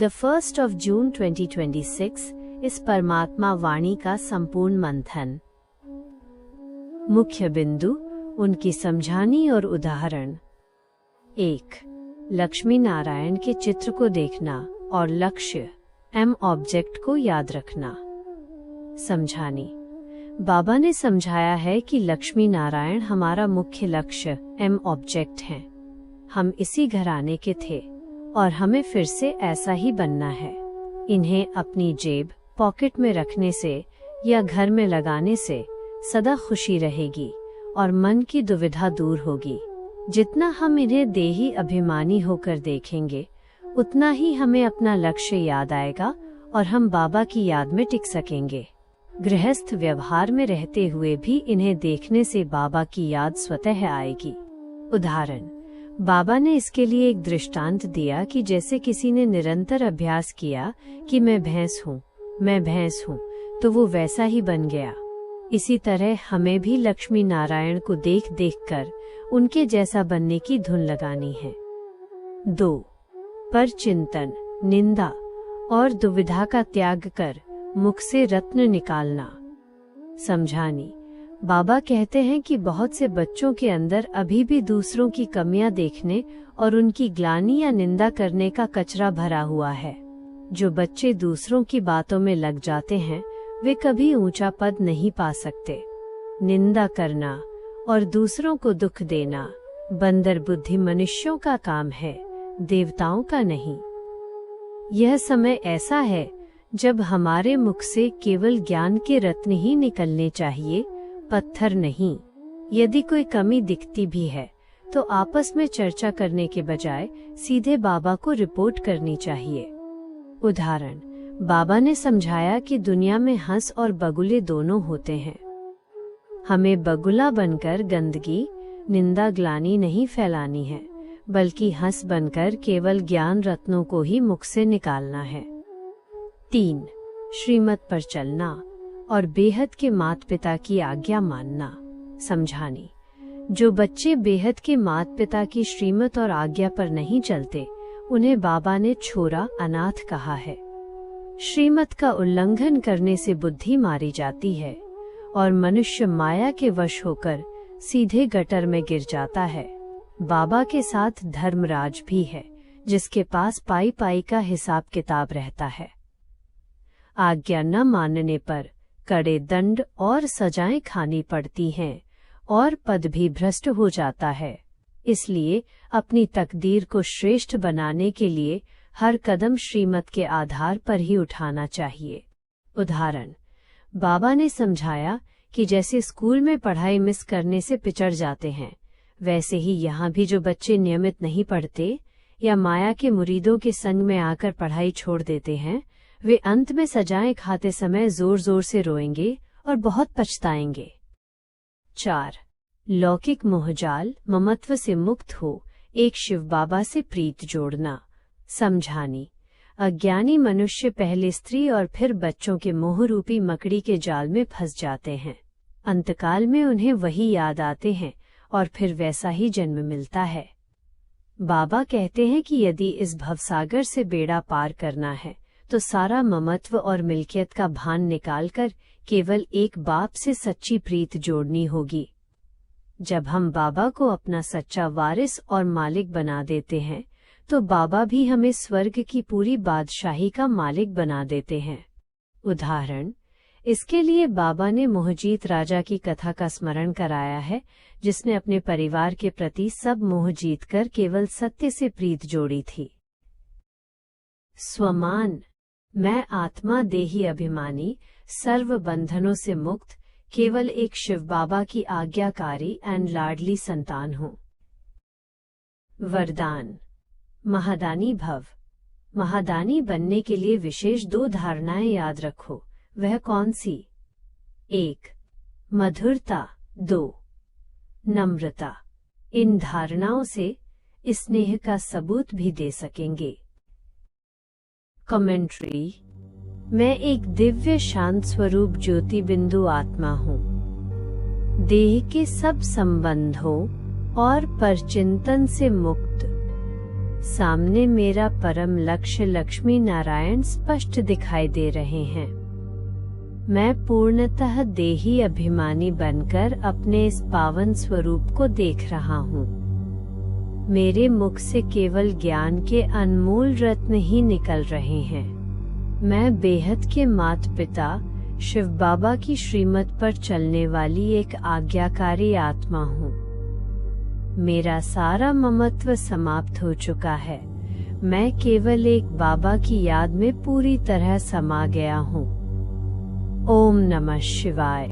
The 1st of June 2026 इस परमात्मा वाणी का संपूर्ण मंथन। मुख्य बिंदु, उनकी समझानी और उदाहरण। 1. लक्ष्मी नारायण के चित्र को देखना और लक्ष्य एम ऑब्जेक्ट को याद रखना। समझानी। बाबा ने समझाया है कि लक्ष्मी नारायण हमारा मुख्य लक्ष्य एम ऑब्जेक्ट हैं। हम इसी घराने के थे और हमें फिर से ऐसा ही बनना है। इन्हें अपनी जेब पॉकेट में रखने से या घर में लगाने से सदा खुशी रहेगी और मन की दुविधा दूर होगी। जितना हम इन्हें देही अभिमानी होकर देखेंगे, उतना ही हमें अपना लक्ष्य याद आएगा और हम बाबा की याद में टिक सकेंगे। गृहस्थ व्यवहार में रहते हुए भी इन्हें देखने से बाबा की याद स्वतः आएगी। उदाहरण, बाबा ने इसके लिए एक दृष्टांत दिया कि जैसे किसी ने निरंतर अभ्यास किया कि मैं भैंस हूँ, तो वो वैसा ही बन गया। इसी तरह हमें भी लक्ष्मी नारायण को देख देख कर उनके जैसा बनने की धुन लगानी है। 2. पर चिंतन, निंदा और दुविधा का त्याग कर मुख से रत्न निकालना। समझानी। बाबा कहते हैं कि बहुत से बच्चों के अंदर अभी भी दूसरों की कमियां देखने और उनकी ग्लानि या निंदा करने का कचरा भरा हुआ है। जो बच्चे दूसरों की बातों में लग जाते हैं, वे कभी ऊंचा पद नहीं पा सकते। निंदा करना और दूसरों को दुख देना बंदर बुद्धि मनुष्यों का काम है, देवताओं का नहीं। यह समय ऐसा है जब हमारे मुख से केवल ज्ञान के रत्न ही निकलने चाहिए, पत्थर नहीं। यदि कोई कमी दिखती भी है तो आपस में चर्चा करने के बजाय सीधे बाबा को रिपोर्ट करनी चाहिए। उदाहरण, बाबा ने समझाया कि दुनिया में हंस और बगुले दोनों होते हैं। हमें बगुला बनकर गंदगी, निंदा, ग्लानि नहीं फैलानी है, बल्कि हंस बनकर केवल ज्ञान रत्नों को ही मुख से निकालना है। 3. श्रीमत पर चलना और बेहद के माता पिता की आज्ञा मानना। समझानी। जो बच्चे बेहद के माता पिता की श्रीमत और आज्ञा पर नहीं चलते, उन्हें बाबा ने छोरा, अनाथ कहा है। श्रीमत का उल्लंघन करने से बुद्धि मारी जाती है और मनुष्य माया के वश होकर सीधे गटर में गिर जाता है। बाबा के साथ धर्मराज भी है, जिसके पास पाई पाई का हिसाब किताब रहता है। आज्ञा न मानने पर कड़े दंड और सजाएं खानी पड़ती हैं और पद भी भ्रष्ट हो जाता है। इसलिए अपनी तकदीर को श्रेष्ठ बनाने के लिए हर कदम श्रीमत के आधार पर ही उठाना चाहिए। उदाहरण, बाबा ने समझाया कि जैसे स्कूल में पढ़ाई मिस करने से पिछड़ जाते हैं, वैसे ही यहाँ भी जो बच्चे नियमित नहीं पढ़ते या माया के मुरीदों के संग में आकर पढ़ाई छोड़ देते हैं, वे अंत में सजाएं खाते समय जोर जोर से रोएंगे और बहुत पछताएंगे। 4. लौकिक मोहजाल, ममत्व से मुक्त हो एक शिव बाबा से प्रीत जोड़ना। समझानी। अज्ञानी मनुष्य पहले स्त्री और फिर बच्चों के मोह रूपी मकड़ी के जाल में फंस जाते हैं। अंतकाल में उन्हें वही याद आते हैं और फिर वैसा ही जन्म मिलता है। बाबा कहते हैं कि यदि इस भवसागर से बेड़ा पार करना है तो सारा ममत्व और मिल्कियत का भान निकालकर केवल एक बाप से सच्ची प्रीत जोड़नी होगी। जब हम बाबा को अपना सच्चा वारिस और मालिक बना देते हैं, तो बाबा भी हमें स्वर्ग की पूरी बादशाही का मालिक बना देते हैं। उदाहरण, इसके लिए बाबा ने मोहजीत राजा की कथा का स्मरण कराया है, जिसने अपने परिवार के प्रति सब मोह जीत कर केवल सत्य से प्रीत जोड़ी थी। स्वमान। मैं आत्मा देही अभिमानी, सर्व बंधनों से मुक्त, केवल एक शिव बाबा की आज्ञाकारी एंड लाडली संतान हूँ। वरदान। महादानी भव। महादानी बनने के लिए विशेष 2 धारणाएं याद रखो। वह कौन सी? 1. मधुरता। 2. नम्रता। इन धारणाओं से स्नेह का सबूत भी दे सकेंगे। कमेंट्री। मैं एक दिव्य शांत स्वरूप ज्योति बिंदु आत्मा हूँ। देह के सब संबंधों और परचिंतन से मुक्त, सामने मेरा परम लक्ष्य लक्ष्मी नारायण स्पष्ट दिखाई दे रहे हैं। मैं पूर्णतः देही अभिमानी बनकर अपने इस पावन स्वरूप को देख रहा हूँ। मेरे मुख से केवल ज्ञान के अनमोल रत्न ही निकल रहे हैं। मैं बेहद के माता पिता शिव बाबा की श्रीमत पर चलने वाली एक आज्ञाकारी आत्मा हूँ। मेरा सारा ममत्व समाप्त हो चुका है। मैं केवल एक बाबा की याद में पूरी तरह समा गया हूँ। ओम नमः शिवाय।